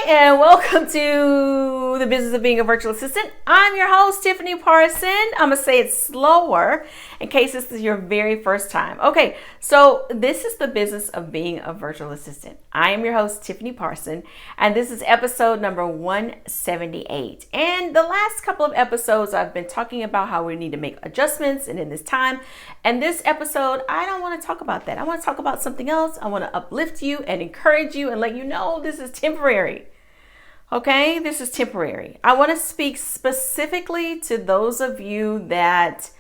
And welcome to the business of being a virtual assistant. I'm your host, Tiffany Parson. I'm going to say it slower in case this is your very first time. Okay, so this is the business of being a virtual assistant. I am your host, Tiffany Parson, and this is episode number 178. And the last couple of episodes, I've been talking about how we need to make adjustments and in this time. And this episode, I don't want to talk about that. I want to talk about something else. I want to uplift you and encourage you and let you know this is temporary. Okay, this is temporary. I want to speak specifically to those of you that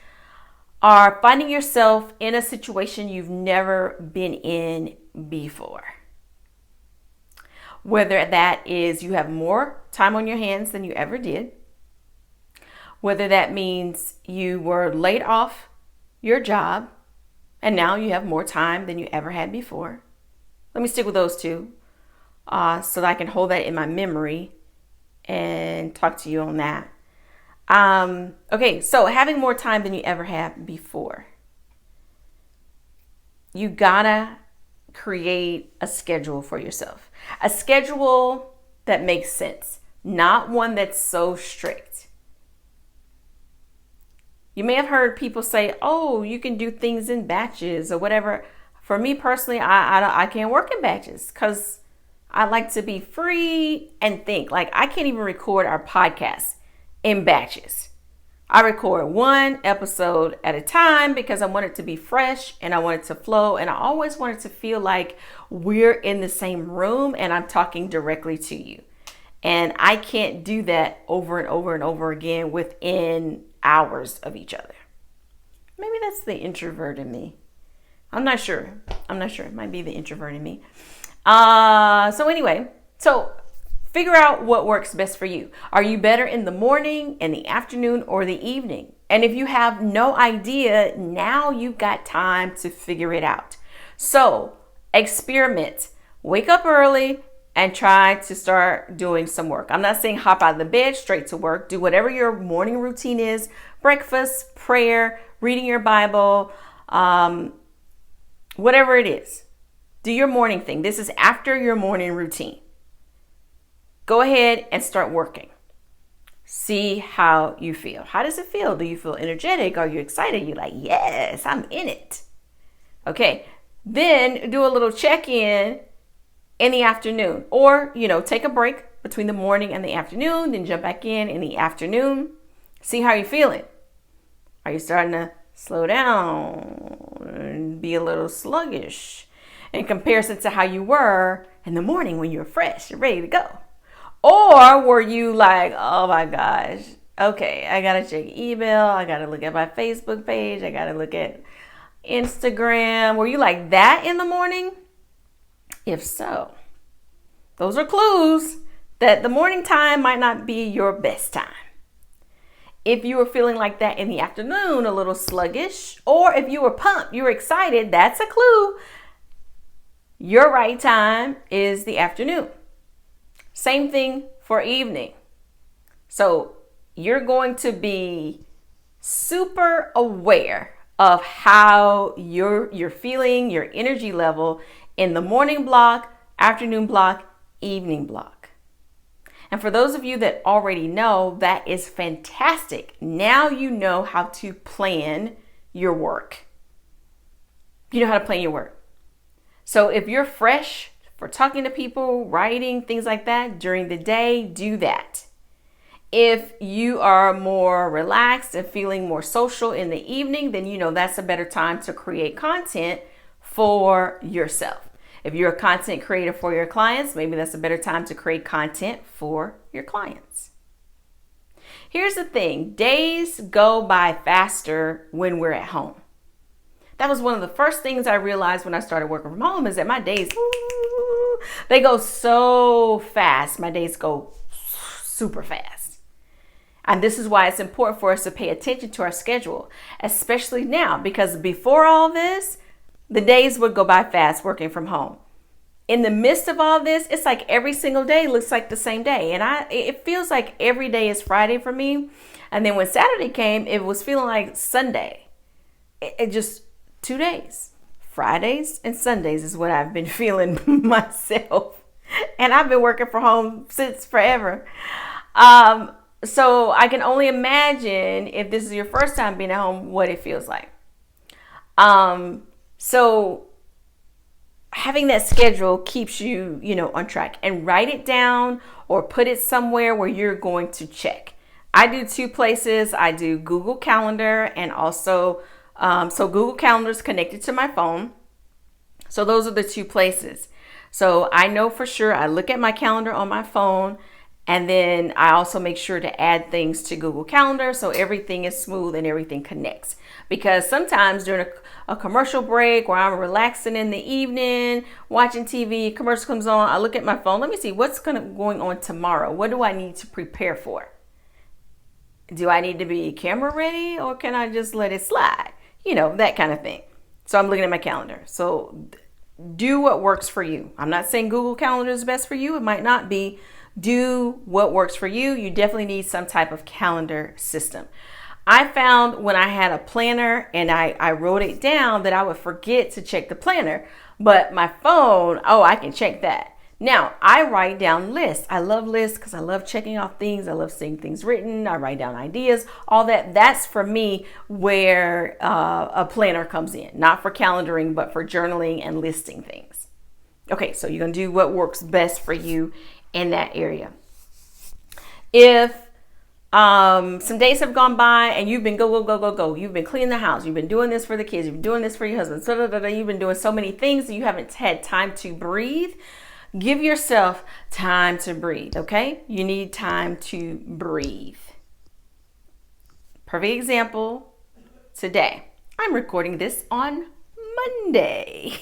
are finding yourself in a situation you've never been in before. Whether that is you have more time on your hands than you ever did. Whether that means you were laid off your job and now you have more time than you ever had before. Let me stick with those two. So that I can hold that in my memory and talk to you on that. Okay, so having more time than you ever had before. You gotta create a schedule for yourself. A schedule that makes sense, not one that's so strict. You may have heard people say, oh, you can do things in batches or whatever. For me personally, I can't work in batches because I like to be free and think. Like, I can't even record our podcast in batches. I record one episode at a time because I want it to be fresh and I want it to flow. And I always want it to feel like we're in the same room and I'm talking directly to you. And I can't do that over and over and over again within hours of each other. Maybe that's the introvert in me. I'm not sure. It might be the introvert in me. So figure out what works best for you. Are you better in the morning, in the afternoon, or the evening? And if you have no idea, now you've got time to figure it out. So experiment, wake up early and try to start doing some work. I'm not saying hop out of the bed straight to work. Do whatever your morning routine is, breakfast, prayer, reading your Bible, whatever it is. Do your morning thing. This is after your morning routine. Go ahead and start working. See how you feel. How does it feel? Do you feel energetic? Are you excited? You're like, yes, I'm in it. Okay. Then do a little check-in in the afternoon. Or, take a break between the morning and the afternoon. Then jump back in the afternoon. See how you're feeling. Are you starting to slow down and be a little sluggish in comparison to how you were in the morning when you were fresh and ready to go? Or were you like, oh my gosh, okay, I gotta check email, I gotta look at my Facebook page, I gotta look at Instagram. Were you like that in the morning? If so, those are clues that the morning time might not be your best time. If you were feeling like that in the afternoon, a little sluggish, or if you were pumped, you were excited, that's a clue. Your right time is the afternoon. Same thing for evening. So you're going to be super aware of how you're feeling, your energy level in the morning block, afternoon block, evening block. And for those of you that already know, that is fantastic. Now you know how to plan your work. You know how to plan your work. So if you're fresh for talking to people, writing, things like that during the day, do that. If you are more relaxed and feeling more social in the evening, then that's a better time to create content for yourself. If you're a content creator for your clients, maybe that's a better time to create content for your clients. Here's the thing, days go by faster when we're at home. That was one of the first things I realized when I started working from home is that my days, they go so fast. My days go super fast. And this is why it's important for us to pay attention to our schedule, especially now, because before all this, the days would go by fast working from home. In the midst of all this, it's like every single day looks like the same day. And it feels like every day is Friday for me. And then when Saturday came, it was feeling like Sunday. It just 2 days. Fridays and Sundays is what I've been feeling myself. And I've been working from home since forever. Um, so I can only imagine if this is your first time being at home, what it feels like. So having that schedule keeps you, on track, and write it down or put it somewhere where you're going to check. I do two places. I do Google Calendar and also, so Google Calendar is connected to my phone. So those are the two places. So I know for sure I look at my calendar on my phone, and then I also make sure to add things to Google Calendar so everything is smooth and everything connects. Because sometimes during a commercial break where I'm relaxing in the evening, watching TV, commercial comes on, I look at my phone. Let me see what's going on tomorrow. What do I need to prepare for? Do I need to be camera ready, or can I just let it slide? That kind of thing. So I'm looking at my calendar. So do what works for you. I'm not saying Google Calendar is best for you. It might not be. Do what works for you. You definitely need some type of calendar system. I found when I had a planner and I wrote it down that I would forget to check the planner, but my phone, I can check that. Now I write down lists. I love lists because I love checking off things. I love seeing things written. I write down ideas, all that. That's for me where a planner comes in, not for calendaring, but for journaling and listing things. Okay, so you're going to do what works best for you in that area. If some days have gone by and you've been go, you've been cleaning the house, you've been doing this for the kids, you've been doing this for your husband, you've been doing so many things that you haven't had time to breathe. Give yourself time to breathe, okay? You need time to breathe. Perfect example today. I'm recording this on Monday.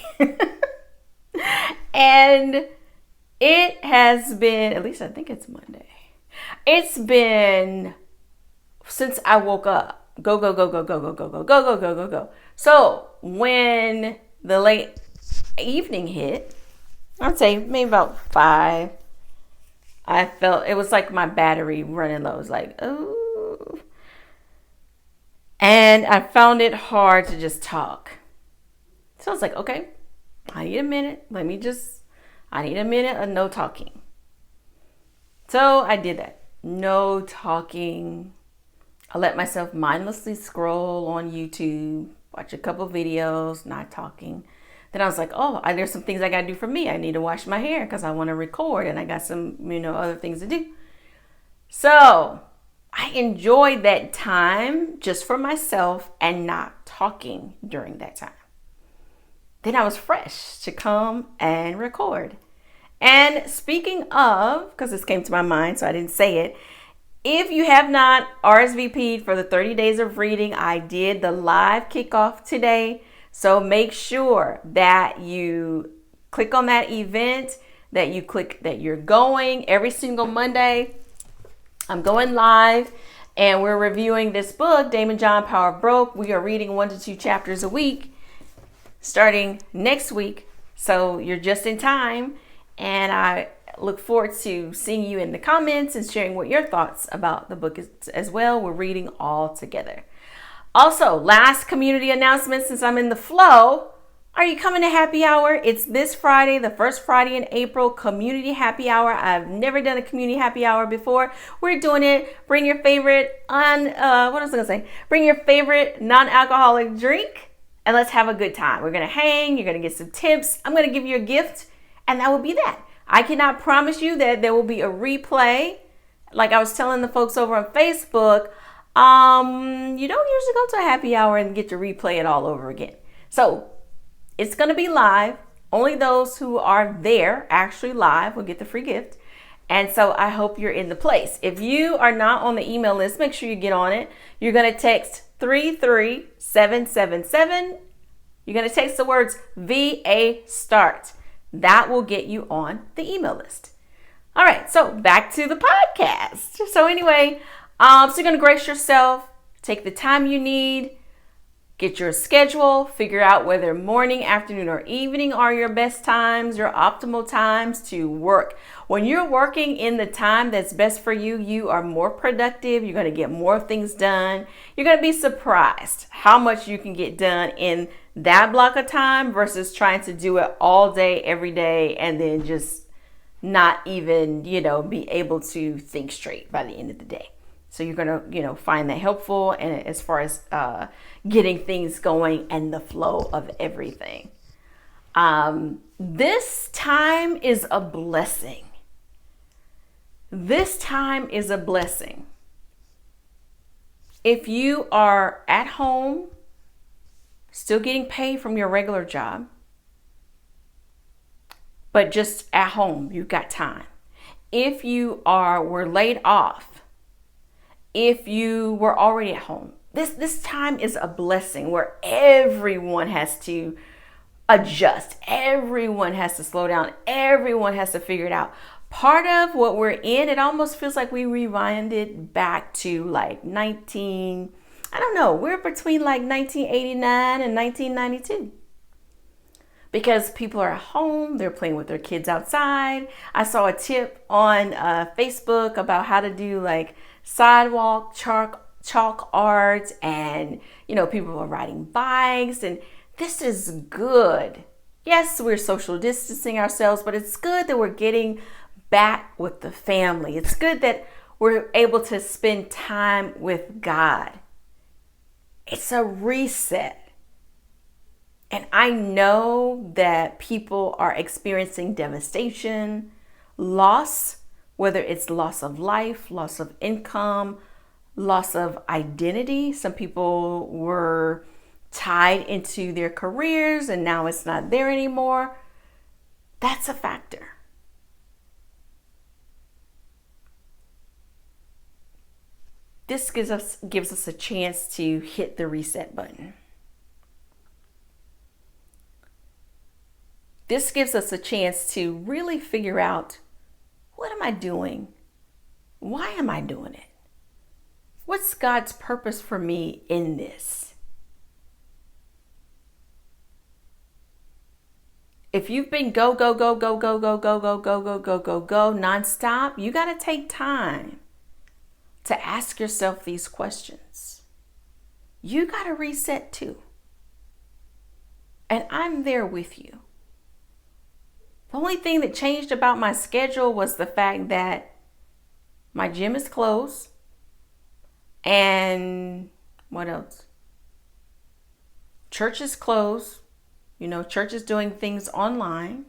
And it has been, at least I think it's Monday. It's been since I woke up. Go. So when the late evening hit, I'd say maybe about 5, I felt it was like my battery running low. It was like, oh. And I found it hard to just talk. So I was like, okay, I need a minute. I need a minute of no talking. So I did that. No talking. I let myself mindlessly scroll on YouTube, watch a couple videos, not talking. Then I was like, there's some things I got to do for me. I need to wash my hair because I want to record, and I got some, other things to do. So I enjoyed that time just for myself and not talking during that time. Then I was fresh to come and record. And speaking of, because this came to my mind, so I didn't say it. If you have not RSVP'd for the 30 days of reading, I did the live kickoff today. So make sure that you click on that event, that you click that you're going every single Monday. I'm going live and we're reviewing this book, Damon John, Power of Broke. We are reading 1 to 2 chapters a week starting next week. So you're just in time. And I look forward to seeing you in the comments and sharing what your thoughts about the book as well. We're reading all together. Also, last community announcement since I'm in the flow. Are you coming to happy hour? It's this Friday, the first Friday in April, community happy hour. I've never done a community happy hour before. We're doing it. Bring your favorite Bring your favorite non-alcoholic drink and let's have a good time. We're going to hang. You're going to get some tips. I'm going to give you a gift, and that will be that. I cannot promise you that there will be a replay. Like I was telling the folks over on Facebook, you don't usually go to a happy hour and get to replay it all over again. So it's going to be live. Only those who are there actually live will get the free gift. And so I hope you're in the place. If you are not on the email list, make sure you get on it. You're going to text 33777. You're going to text the words VA START. That will get you on the email list. All right, so back to the podcast. So anyway, so you're going to grace yourself, take the time you need, get your schedule, figure out whether morning, afternoon, or evening are your best times, your optimal times to work. When you're working in the time that's best for you, you are more productive. You're going to get more things done. You're going to be surprised how much you can get done in that block of time versus trying to do it all day, every day, and then just not even, be able to think straight by the end of the day. So you're going to, find that helpful. And as far as getting things going and the flow of everything. This time is a blessing. This time is a blessing. If you are at home, still getting paid from your regular job, but just at home, you've got time. If you were laid off, if you were already at home, this time is a blessing where everyone has to adjust. Everyone has to slow down. Everyone has to figure it out. Part of what we're in, it almost feels like we rewinded back to like we're between like 1989 and 1992. Because people are at home, they're playing with their kids outside. I saw a tip on Facebook about how to do like sidewalk chalk art, and people are riding bikes, and this is good. Yes, we're social distancing ourselves, but it's good that we're getting back with the family. It's good that we're able to spend time with God. It's a reset. And I know that people are experiencing devastation, loss, whether it's loss of life, loss of income, loss of identity. Some people were tied into their careers and now it's not there anymore. That's a factor. This gives us a chance to hit the reset button. This gives us a chance to really figure out, what am I doing? Why am I doing it? What's God's purpose for me in this? If you've been go nonstop, you got to take time to ask yourself these questions. You got to reset too. And I'm there with you. The only thing that changed about my schedule was the fact that my gym is closed. And what else? Church is closed. Church is doing things online.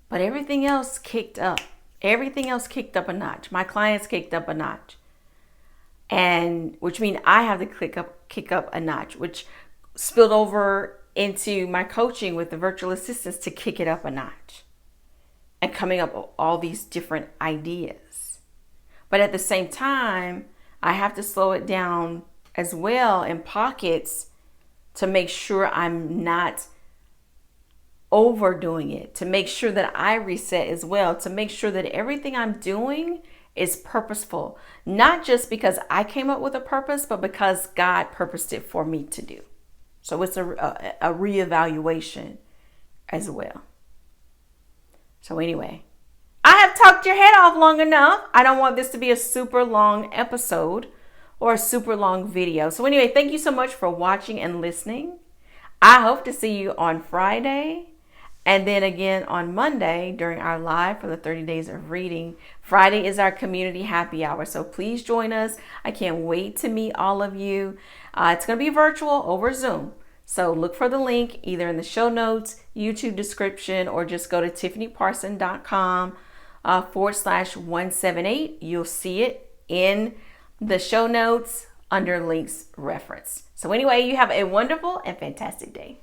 But everything else kicked up. Everything else kicked up a notch. My clients kicked up a notch. And which means I have to kick up a notch, which spilled over into my coaching with the virtual assistants to kick it up a notch and coming up with all these different ideas. But at the same time, I have to slow it down as well in pockets to make sure I'm not overdoing it, to make sure that I reset as well, to make sure that everything I'm doing is purposeful, not just because I came up with a purpose, but because God purposed it for me to do. So it's a reevaluation as well. So anyway, I have talked your head off long enough. I don't want this to be a super long episode or a super long video. So anyway, thank you so much for watching and listening. I hope to see you on Friday and then again on Monday during our live for the 30 days of reading. Friday is our community happy hour. So please join us. I can't wait to meet all of you. It's going to be virtual over Zoom. So look for the link either in the show notes, YouTube description, or just go to tiffanyparson.com /178. You'll see it in the show notes under links reference. So anyway, you have a wonderful and fantastic day.